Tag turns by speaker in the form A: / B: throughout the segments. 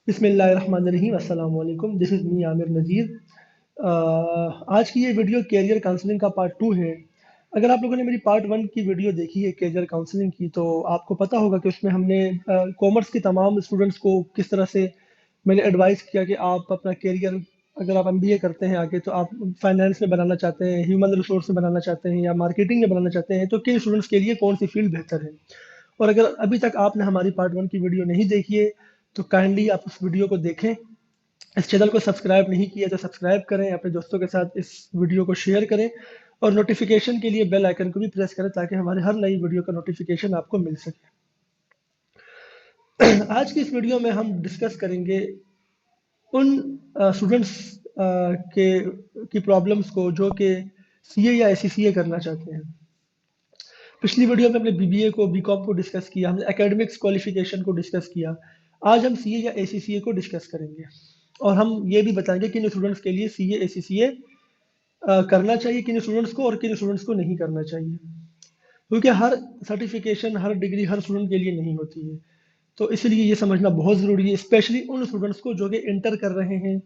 A: बिस्मिल्लाहिर्रहमानिर्रहीम अस्सलाम वालेकुम। दिस इज़ मी आमिर नज़ीर। आज की ये वीडियो कैरियर काउंसलिंग का पार्ट 2 है। अगर आप लोगों ने मेरी पार्ट 1 की वीडियो देखी है कैरियर काउंसलिंग की, तो आपको पता होगा कि उसमें हमने कॉमर्स के तमाम स्टूडेंट्स को किस तरह से मैंने एडवाइस किया कि आप अपना कैरियर, अगर आप एमबीए करते हैं आगे, तो आप फाइनेंस में बनाना चाहते हैं, ह्यूमन रिसोर्स में बनाना चाहते हैं या मार्केटिंग में बनाना चाहते हैं, तो किन स्टूडेंट्स के लिए कौन सी फील्ड बेहतर है। और अगर अभी तक आपने हमारी पार्ट 1 की वीडियो नहीं देखी है, तो काइंडली आप उस वीडियो को देखें। इस चैनल को सब्सक्राइब नहीं किया तो सब्सक्राइब करें, अपने दोस्तों के साथ इस वीडियो को शेयर करें और नोटिफिकेशन के लिए बेल आइकन को भी प्रेस करें ताकि हमारे हर नई वीडियो का नोटिफिकेशन आपको मिल सके। आज की इस वीडियो में हम डिस्कस करेंगे उन स्टूडेंट्स के की प्रॉब्लम्स को जो कि सीए या एससीसीए करना चाहते हैं। पिछली वीडियो में हमने बीबीए को, बीकॉम को डिस्कस किया, हमने एकेडमिक्स क्वालिफिकेशन को डिस्कस किया। आज हम सीए या एसीसीए को डिस्कस करेंगे और हम ये भी बताएंगे किन स्टूडेंट्स के लिए सीए एसीसीए करना चाहिए, किन स्टूडेंट्स को, और किन स्टूडेंट्स को नहीं करना चाहिए, क्योंकि हर सर्टिफिकेशन, हर डिग्री हर स्टूडेंट के लिए नहीं होती है। तो इसलिए ये समझना बहुत ज़रूरी है, स्पेशली उन स्टूडेंट्स को जो कि इंटर कर रहे हैं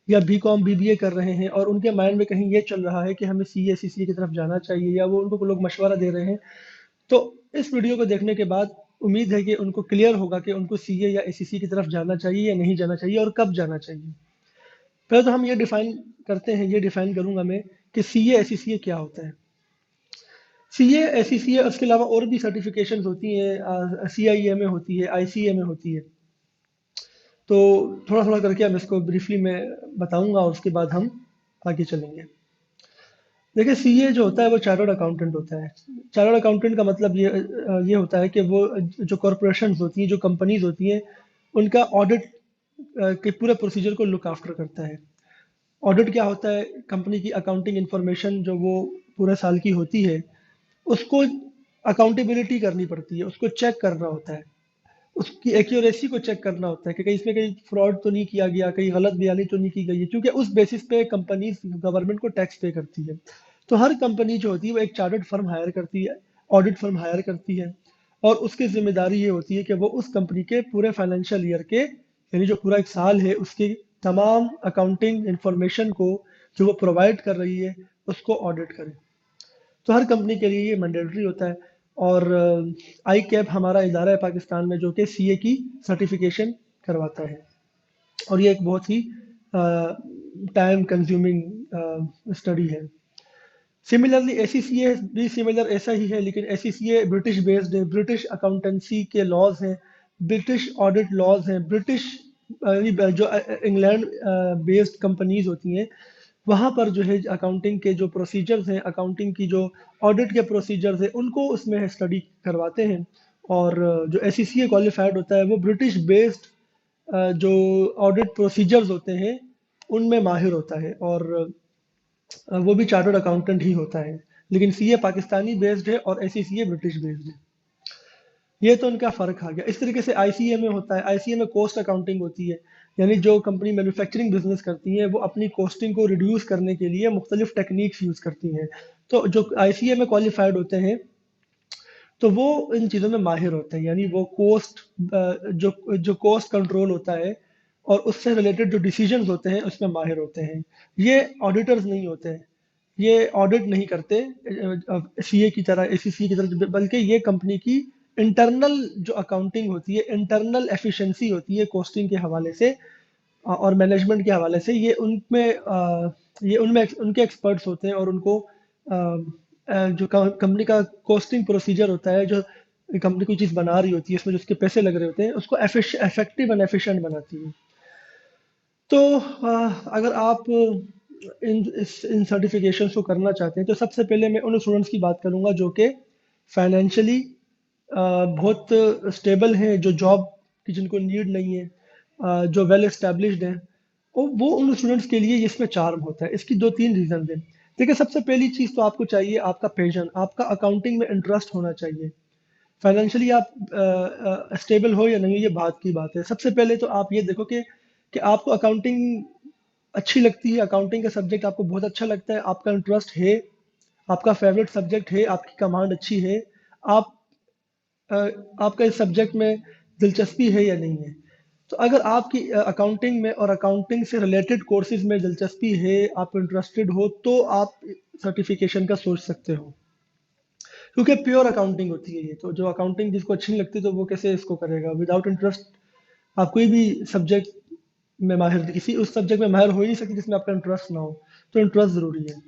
A: या बीकॉम बीबीए कर रहे हैं और उनके माइंड में कहीं ये चल रहा है कि हमें सीए एसीसीए की तरफ जाना चाहिए, या वो उनको लोग मशवरा दे रहे हैं। तो इस वीडियो को देखने के बाद उम्मीद है कि उनको क्लियर होगा कि उनको सीए या एसीसी की तरफ जाना चाहिए या नहीं जाना चाहिए और कब जाना चाहिए। पहले तो हम ये डिफाइन करते हैं, ये डिफाइन करूंगा मैं कि सीए एसीसी क्या होता है। सीए एसीसी, उसके अलावा और भी सर्टिफिकेशन होती हैं, सीआईए में होती है, आईसीए में होती है। तो थोड़ा थोड़ा करके हम इसको ब्रीफली मैं बताऊंगा और उसके बाद हम आगे चलेंगे। देखिए, सीए जो होता है वो चार्टर्ड अकाउंटेंट होता है। चार्टर्ड अकाउंटेंट का मतलब ये होता है कि वो जो कॉरपोरेशन होती हैं, जो कंपनीज होती हैं, उनका ऑडिट के पूरे प्रोसीजर को लुक आफ्टर करता है। ऑडिट क्या होता है? कंपनी की अकाउंटिंग इंफॉर्मेशन जो वो पूरे साल की होती है, उसको अकाउंटेबिलिटी करनी पड़ती है, उसको चेक करना होता है, उसकी एक्यूरेसी को चेक करना होता है कि कहीं इसमें कहीं फ्रॉड तो नहीं किया गया, कहीं गलत बयानी तो नहीं की गई है, क्योंकि उस बेसिस पे कंपनी गवर्नमेंट को टैक्स पे करती है। तो हर कंपनी जो होती है वो एक चार्टर्ड फर्म हायर करती है, ऑडिट फर्म हायर करती है, और उसकी जिम्मेदारी ये होती है कि वो उस कंपनी के पूरे फाइनेंशियल ईयर के, यानी जो पूरा एक साल है, उसकी तमाम अकाउंटिंग इंफॉर्मेशन को जो वो प्रोवाइड कर रही है उसको ऑडिट करे। तो हर कंपनी के लिए ये मैंडेटरी होता है। और आई कैप हमारा इदारा है पाकिस्तान में जो कि सीए की सर्टिफिकेशन करवाता है, और ये एक बहुत ही टाइम कंज्यूमिंग स्टडी है। सिमिलरली एसीसीए भी सिमिलर ऐसा ही है, लेकिन एसीसीए ब्रिटिश बेस्ड है, ब्रिटिश अकाउंटेंसी के लॉज हैं, ब्रिटिश ऑडिट लॉज हैं, ब्रिटिश जो इंग्लैंड बेस्ड कंपनीज होती हैं, वहाँ पर जो है अकाउंटिंग के जो प्रोसीजर्स हैं, अकाउंटिंग की जो ऑडिट के प्रोसीजर्स हैं, उनको उसमें स्टडी करवाते हैं। और जो एसीसीए क्वालिफाइड होता है वो ब्रिटिश बेस्ड जो ऑडिट प्रोसीजर्स होते हैं उनमें माहिर होता है, और वो भी चार्टर्ड अकाउंटेंट ही होता है। लेकिन सीए पाकिस्तानी बेस्ड है और एसीसीए ब्रिटिश बेस्ड है। ये तो उनका फ़र्क आ गया। इस तरीके से आईसीए में होता है। आईसीए में कॉस्ट अकाउंटिंग होती है, यानी जो कंपनी मैन्युफैक्चरिंग बिजनेस करती हैं वो अपनी कॉस्टिंग को रिड्यूस करने के लिए मुख्तलिफ टेक्निक्स यूज़ करती हैं। तो जो आईसीए में क्वालिफाइड होते हैं तो वो इन चीज़ों में माहिर होते हैं, यानी वो कॉस्ट, जो जो कॉस्ट कंट्रोल होता है और उससे रिलेटेड जो डिसीजंस होते हैं उसमें माहिर होते हैं। ये ऑडिटर्स नहीं होते हैं, ये ऑडिट नहीं करते सीए की तरह, एसीसी की तरह, बल्कि ये कंपनी की इंटरनल जो अकाउंटिंग होती है, इंटरनल एफिशिएंसी होती है कॉस्टिंग के हवाले से और मैनेजमेंट के हवाले से, ये उनमें उनके एक्सपर्ट्स होते हैं, और उनको जो कंपनी का कॉस्टिंग प्रोसीजर होता है, जो कंपनी कोई चीज़ बना रही होती है, उसमें जो उसके पैसे लग रहे होते हैं, उसको इफेक्टिव एंड एफिशिएंट बनाती है। तो अगर आप इन सर्टिफिकेशंस को करना चाहते हैं, तो सबसे पहले मैं उन स्टूडेंट्स की बात करूंगा जो कि फाइनेंशियली बहुत स्टेबल हैं, जो जॉब की जिनको नीड नहीं है, जो वेल एस्टेब्लिश्ड हैं, और वो उन स्टूडेंट्स के लिए इसमें चार्म होता है। इसकी दो तीन रीजन हैं। देखिए, सबसे पहली चीज़ तो आपको चाहिए आपका पैशन, आपका अकाउंटिंग में इंटरेस्ट होना चाहिए। फाइनेंशियली आप स्टेबल हो या नहीं, ये बात की बात है। सबसे पहले तो आप ये देखो कि आपको अकाउंटिंग अच्छी लगती है, अकाउंटिंग का सब्जेक्ट आपको बहुत अच्छा लगता है, आपका इंटरेस्ट है, आपका फेवरेट सब्जेक्ट है, आपकी कमांड अच्छी है, आप अ, आपका इस सब्जेक्ट में दिलचस्पी है या नहीं है। तो अगर आपकी अकाउंटिंग में और अकाउंटिंग से रिलेटेड कोर्सेज में दिलचस्पी है, आप इंटरेस्टेड हो, तो आप सर्टिफिकेशन का सोच सकते हो, क्योंकि प्योर अकाउंटिंग होती है ये। तो जो अकाउंटिंग जिसको अच्छी नहीं लगती तो वो कैसे इसको करेगा विदाउट इंटरेस्ट। आप कोई भी सब्जेक्ट में माहिर, किसी उस सब्जेक्ट में माहिर हो ही नहीं सकते जिसमें आपका इंटरेस्ट ना हो। तो इंटरेस्ट ज़रूरी है।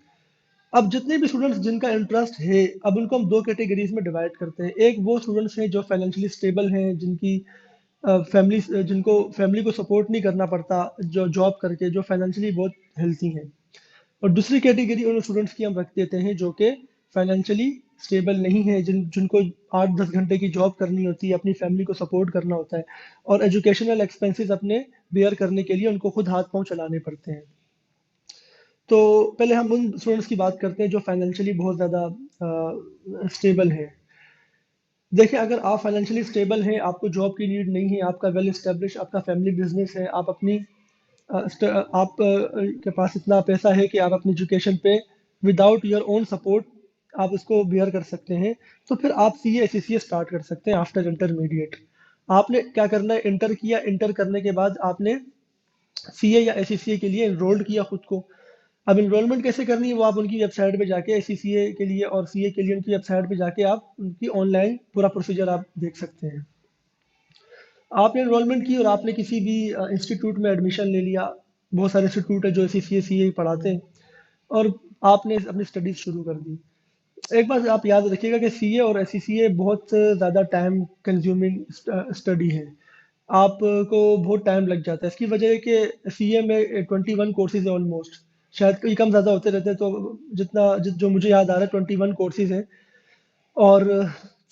A: अब जितने भी स्टूडेंट्स जिनका इंटरेस्ट है, अब उनको हम दो कैटेगरीज में डिवाइड करते हैं। एक वो स्टूडेंट्स हैं जो फाइनेंशियली स्टेबल हैं, जिनकी फैमिली, जिनको फैमिली को सपोर्ट नहीं करना पड़ता, जो जॉब करके, जो फाइनेंशियली बहुत हेल्थी हैं। और दूसरी कैटेगरी उन स्टूडेंट्स की हम रख देते हैं जो कि फाइनेंशियली स्टेबल नहीं है, जिनको 8-10 घंटे की जॉब करनी होती है, अपनी फैमिली को सपोर्ट करना होता है, और एजुकेशनल एक्सपेंसेस अपने बेयर करने के लिए उनको खुद हाथ पांव चलाने पड़ते हैं। तो पहले हम उन स्टूडेंट्स की बात करते हैं जो फाइनेंशियली बहुत ज़्यादा स्टेबल हैं। देखिए, अगर आप फाइनेंशियली स्टेबल हैं, आपको जॉब की नीड नहीं है, आपका वेल इस्टेब्लिश आपका फैमिली बिजनेस है, आप अपनी आप के पास इतना पैसा है कि आप अपनी एजुकेशन पे विदाउट योर ओन सपोर्ट आप उसको बियर कर सकते हैं, तो फिर आप सी ए सी सी ए स्टार्ट कर सकते हैं आफ्टर इंटरमीडिएट। आपने क्या करना है, इंटर किया, इंटर करने के बाद आपने सी ए या एस सी ए के लिए इनरोल्ड किया खुद को। अब इनरोलमेंट कैसे करनी है वो आप उनकी वेबसाइट पे जाके, एस सी ए के लिए और सी ए के लिए उनकी वेबसाइट पे जाके आप उनकी ऑनलाइन पूरा प्रोसीजर आप देख सकते हैं। आपने एनरोलमेंट की और आपने किसी भी इंस्टीट्यूट में एडमिशन ले लिया। बहुत सारे इंस्टीट्यूट है जो सी ए पढ़ाते हैं, और आपने अपनी स्टडीज शुरू कर दी। एक बात आप याद रखिएगा कि सी ए और एस सी ए बहुत ज़्यादा टाइम कंज्यूमिंग स्टडी है। आपको बहुत टाइम लग जाता है। इसकी वजह है कि सी ए में 21 कोर्सेज है ऑलमोस्ट, शायद कहीं कम ज़्यादा होते रहते हैं। तो जो मुझे याद आ रहा है 21 कोर्सेज हैं, और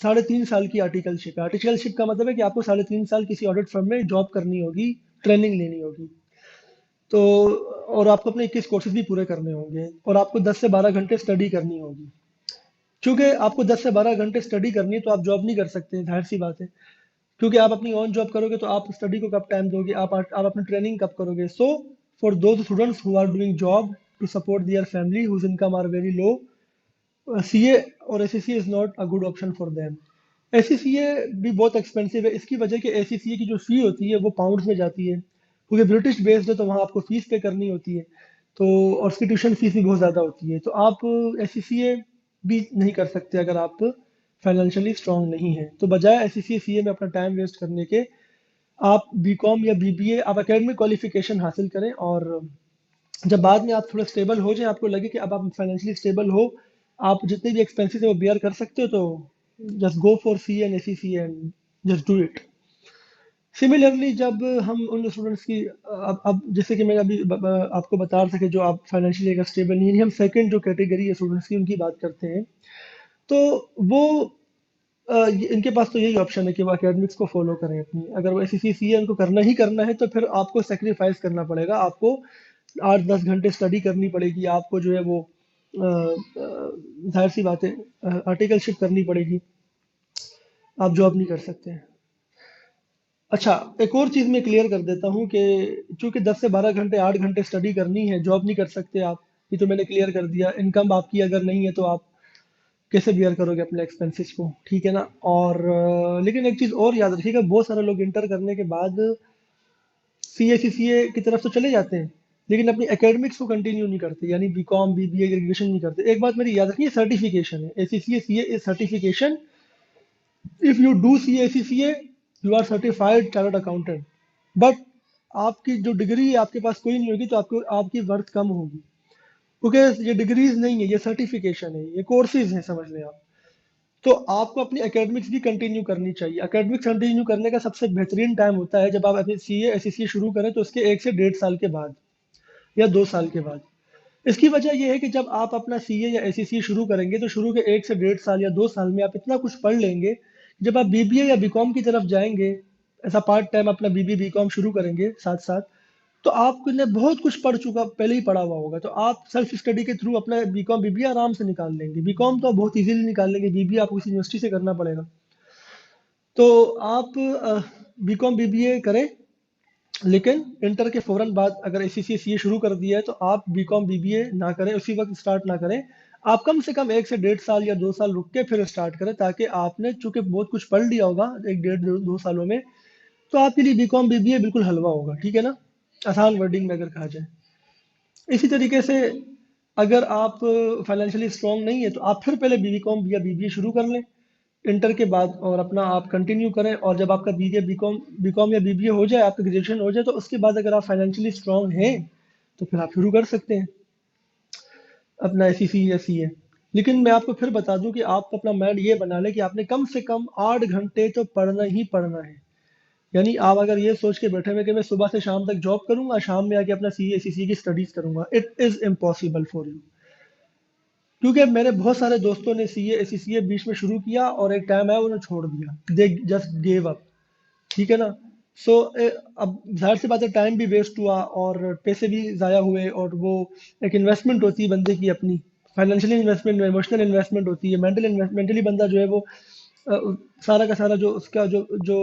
A: 3.5 साल की आर्टिकलशिप है। आर्टिकलशिप का मतलब है कि आपको 3.5 साल किसी ऑडिट फर्म में जॉब करनी होगी, ट्रेनिंग लेनी होगी। तो और आपको अपने 21 कोर्सेज भी पूरे करने होंगे, और आपको 10 से 12 घंटे स्टडी करनी होगी। क्योंकि आपको 10 से 12 घंटे स्टडी करनी है तो आप जॉब नहीं कर सकते, जाहिर सी बात है। क्योंकि आप अपनी ऑन जॉब करोगे तो आप स्टडी को कब टाइम दोगे, आप अपनी ट्रेनिंग कब करोगे। So for those students who are doing job to support their family whose income are very low, C A और S C A is not a good option for them. S C A भी बहुत expensive है, इसकी वजह कि S C ए की जो फ़ी होती है वो पाउंड्स में जाती है, क्योंकि ब्रिटिश बेस्ड है तो वहाँ आपको फ़ीस पे करनी होती है। तो और उसकी ट्यूशन फीस भी बहुत ज़्यादा होती है। तो आप एस सी ए भी नहीं कर सकते अगर आप फाइनेंशियली स्ट्रांग नहीं हैं। तो बजाय एस सी ए में अपना टाइम वेस्ट करने के, आप बी कॉम या बी बी ए, आप एकेडमिक क्वालिफिकेशन हासिल करें, और जब बाद में आप थोड़ा स्टेबल हो जाए, आपको लगे कि अब आप फाइनेंशियली स्टेबल हो, आप जितने भी एक्सपेंसेस है वो बियर कर सकते हो, तो just go for C and S C and just do it. Similarly जब हम उन स्टूडेंट्स की अब जैसे कि मैं अभी आपको बता रहा था कि जो आप फाइनेंशियली अगर स्टेबल नहीं है, हम सेकंड जो कैटेगरी है स्टूडेंट्स की उनकी बात करते हैं। तो वो इनके पास तो यही ऑप्शन है कि वो एकेडमिक्स को फॉलो करें अपनी। अगर वो एस सी है, उनको करना ही करना है, तो फिर आपको सेक्रीफाइस करना पड़ेगा। आपको 8-10 घंटे स्टडी करनी पड़ेगी, आपको जो है वो जाहिर सी बात है आर्टिकलशिप करनी पड़ेगी, आप जॉब नहीं कर सकते हैं। अच्छा, एक और चीज़ मैं क्लियर कर देता हूँ कि चूंकि 10 से 12 घंटे 8 घंटे स्टडी करनी है, जॉब नहीं कर सकते आप। ये तो मैंने क्लियर कर दिया। इनकम आपकी अगर नहीं है तो आप कैसे बियर करोगे अपने एक्सपेंसेस को, ठीक है ना। और लेकिन एक चीज़ और याद रखिएगा, बहुत सारे लोग इंटर करने के बाद सी ए की तरफ तो चले जाते हैं, लेकिन अपनी एकेडमिक्स को कंटिन्यू नहीं करते, यानी B com B B A graduation नहीं करते। एक बात मेरी याद रखिए, सर्टिफिकेशन है a C A is certification. If you do C A you are certified chartered accountant, but आपकी जो डिग्री है आपके पास कोई नहीं होगी, तो आपको आपकी वर्थ कम होगी, क्योंकि ये डिग्रीज नहीं है, ये सर्टिफिकेशन है, ये कोर्सेज हैं, समझ लें आप। तो आपको अपनी एकेडमिक्स भी कंटिन्यू करनी चाहिए। एकेडमिक्स कंटिन्यू करने का सबसे बेहतरीन टाइम होता है जब आप अपनी सी ए एस सी शुरू करें, तो उसके 1 से 1.5 साल के बाद या 2 साल के बाद। इसकी वजह यह है कि जब आप अपना सी ए या एस सी शुरू करेंगे, तो शुरू के 1 से 1.5 साल या 2 साल में आप इतना कुछ पढ़ लेंगे, जब आप बी बी ए या बी कॉम की तरफ जाएंगे, ऐसा पार्ट टाइम अपना बी बी बी कॉम शुरू करेंगे साथ साथ, तो आपने बहुत कुछ पढ़ चुका, पहले ही पढ़ा हुआ होगा, तो आप सेल्फ स्टडी के थ्रू अपना बी कॉम बी बी ए आराम से निकाल लेंगे। बी कॉम तो आप बहुत इजीली निकाल लेंगे, बी बी ए आपको किसी यूनिवर्सिटी से करना पड़ेगा। तो आप बी कॉम बी बी ए करें, लेकिन इंटर के फौरन बाद अगर ए सी सी ए शुरू कर दिया है, तो आप बी कॉम बी बी ए ना करें, उसी वक्त स्टार्ट ना करें। आप कम से कम 1 से 1.5 साल या 2 साल रुक के फिर स्टार्ट करें, ताकि आपने चूंकि बहुत कुछ पढ़ लिया होगा 1 डेढ़ 2 सालों में, तो आपके लिए बीकॉम बीबीए बिल्कुल हलवा होगा, ठीक है ना, आसान वर्डिंग में अगर कहा जाए। इसी तरीके से अगर आप फाइनेंशियली स्ट्रांग नहीं है तो आप फिर पहले बीकॉम या बीबीए शुरू कर लें इंटर के बाद, और अपना आप कंटिन्यू करें, और जब आपका बीए बीकॉम बीकॉम या बीबीए हो जाए, आपका ग्रेजुएशन हो जाए, तो उसके बाद अगर आप फाइनेंशियली स्ट्रांग हैं तो फिर आप शुरू कर सकते हैं अपना एसईसी या सीए। लेकिन मैं आपको फिर बता दूं कि आप अपना माइंड ये बना लें कि आपने कम से कम 8 घंटे तो पढ़ना ही पढ़ना है। यानी आप अगर ये सोच के बैठे हुए कि मैं सुबह से शाम तक जॉब करूंगा, शाम में आके अपना सीए एसईसी की स्टडीज करूंगा, it is impossible for you. क्योंकि मेरे बहुत सारे दोस्तों ने सीए एसईसीए बीच में शुरू किया और एक टाइम आया उन्होंने छोड़ दिया, दे जस्ट गेव अप, ठीक है ना। सो अब जाहिर सी बात है, टाइम भी वेस्ट हुआ और पैसे भी ज़ाया हुए, और वो एक इन्वेस्टमेंट होती है बंदे की अपनी, फाइनेंशियल इन्वेस्टमेंट, इमोशनल इन्वेस्टमेंट होती है, मेंटली बंदा जो है वो अ, सारा का सारा जो उसका जो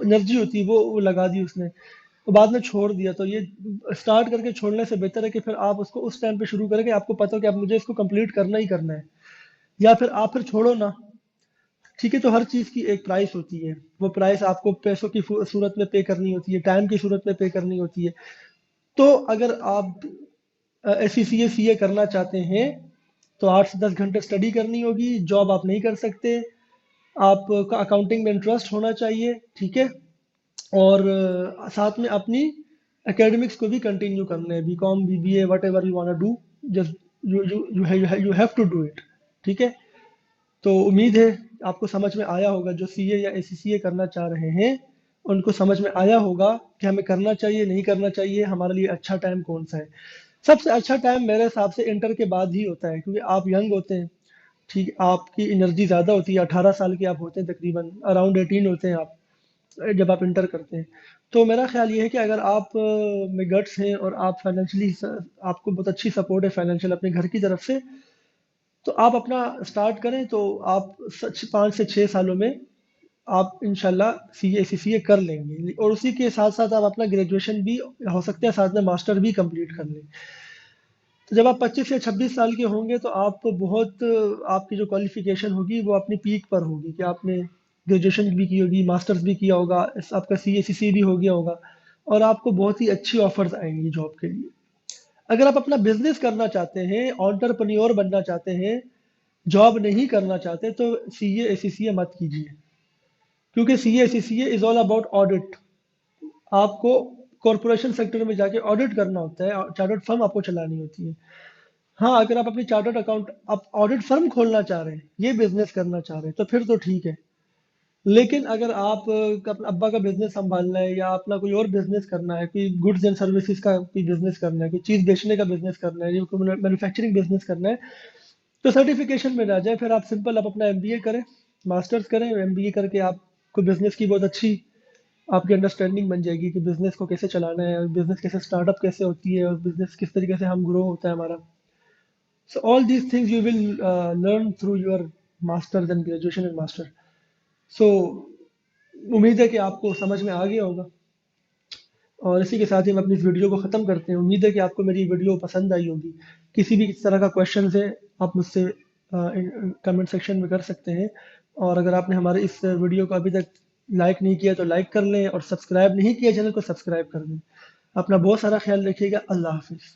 A: एनर्जी होती है वो लगा दी उसने, तो बाद में छोड़ दिया। तो ये स्टार्ट करके छोड़ने से बेहतर है कि फिर आप उसको उस टाइम पे शुरू करें कि आपको पता हो कि आप मुझे इसको कंप्लीट करना ही करना है, या फिर आप फिर छोड़ो ना, ठीक है। तो हर चीज़ की एक प्राइस होती है, वो प्राइस आपको पैसों की सूरत में पे करनी होती है, टाइम की सूरत में पे करनी होती है। तो अगर आप एस सी सी ए सी ए करना चाहते हैं तो 8 से 10 घंटे स्टडी करनी होगी, जॉब आप नहीं कर सकते, आपका अकाउंटिंग में इंटरेस्ट होना चाहिए, ठीक है। और साथ में अपनी एकेडमिक्स को भी कंटिन्यू करना है, B com B B A whatever you want do, just you have to do it, ठीक है। तो उम्मीद है आपको समझ में आया होगा, जो सीए या एसीसीए करना चाह रहे हैं उनको समझ में आया होगा कि हमें करना चाहिए नहीं करना चाहिए, हमारे लिए अच्छा टाइम कौन सा है। सबसे अच्छा टाइम मेरे हिसाब से इंटर के बाद ही होता है, क्योंकि आप यंग होते हैं, ठीक, आपकी एनर्जी ज़्यादा होती है, 18 साल के आप होते हैं, तकरीबन अराउंड 18 होते हैं आप जब आप इंटर करते हैं। तो मेरा ख्याल ये है कि अगर आप में गट्स हैं और आप फाइनेंशियली आपको बहुत अच्छी सपोर्ट है फाइनेंशियल अपने घर की तरफ से, तो आप अपना स्टार्ट करें, तो आप 5 से 6 सालों में आप इंशाल्लाह सी ए सी सी ए कर लेंगे, और उसी के साथ साथ आप अपना ग्रेजुएशन भी हो सकता है साथ में मास्टर भी कंप्लीट कर लें। तो जब आप 25 या 26 साल के होंगे तो आप बहुत आपकी जो क्वालिफिकेशन होगी वो अपनी पीक पर होगी, कि आपने ग्रेजुएशन भी की होगी, मास्टर्स भी किया होगा, आपका सी ए सी सी भी हो गया होगा, और आपको बहुत ही अच्छी ऑफर्स आएंगी जॉब के लिए। अगर आप अपना बिजनेस करना चाहते हैं, ऑन्टरप्रन्योर बनना चाहते हैं, जॉब नहीं करना चाहते, तो सी ए सी सी ए मत कीजिए, क्योंकि सी ए सी सी A is all about audit. आपको कॉरपोरेशन सेक्टर में जाके ऑडिट करना होता है, चार्टर्ड फर्म आपको चलानी होती है। हाँ, अगर आप अपनी चार्टर्ड अकाउंट आप ऑडिट फर्म खोलना चाह रहे हैं, ये बिजनेस करना चाह रहे हैं, तो फिर तो ठीक है। लेकिन अगर आप अपने अब्बा का बिजनेस संभालना है, या अपना कोई और बिजनेस करना है, कोई गुड्स एंड सर्विसेज का कोई बिजनेस करना है, कोई चीज़ बेचने का बिजनेस करना है, या कोई मैन्युफैक्चरिंग बिजनेस करना है, तो सर्टिफिकेशन में ना जाए, फिर आप सिंपल आप अपना एमबीए करें, मास्टर्स करें, एमबीए करके आपको बिजनेस की बहुत अच्छी आपकी अंडरस्टैंडिंग बन जाएगी कि बिजनेस को कैसे चलाना है, बिजनेस कैसे स्टार्टअप कैसे होती है, और बिजनेस किस तरीके से हम ग्रो होता है हमारा। So all these things you will learn through your masters and graduation and master. So उम्मीद है कि आपको समझ में आ गया होगा, और इसी के साथ ही हम अपनी इस वीडियो को ख़त्म करते हैं। उम्मीद है कि आपको मेरी वीडियो पसंद आई होगी। किसी भी इस तरह का क्वेश्चन है आप मुझसे कमेंट सेक्शन में कर सकते हैं, और अगर आपने हमारे इस वीडियो को अभी तक लाइक नहीं किया तो लाइक कर लें, और सब्सक्राइब नहीं किया चैनल को सब्सक्राइब कर दें। अपना बहुत सारा ख्याल रखिएगा। अल्लाह हाफिज़।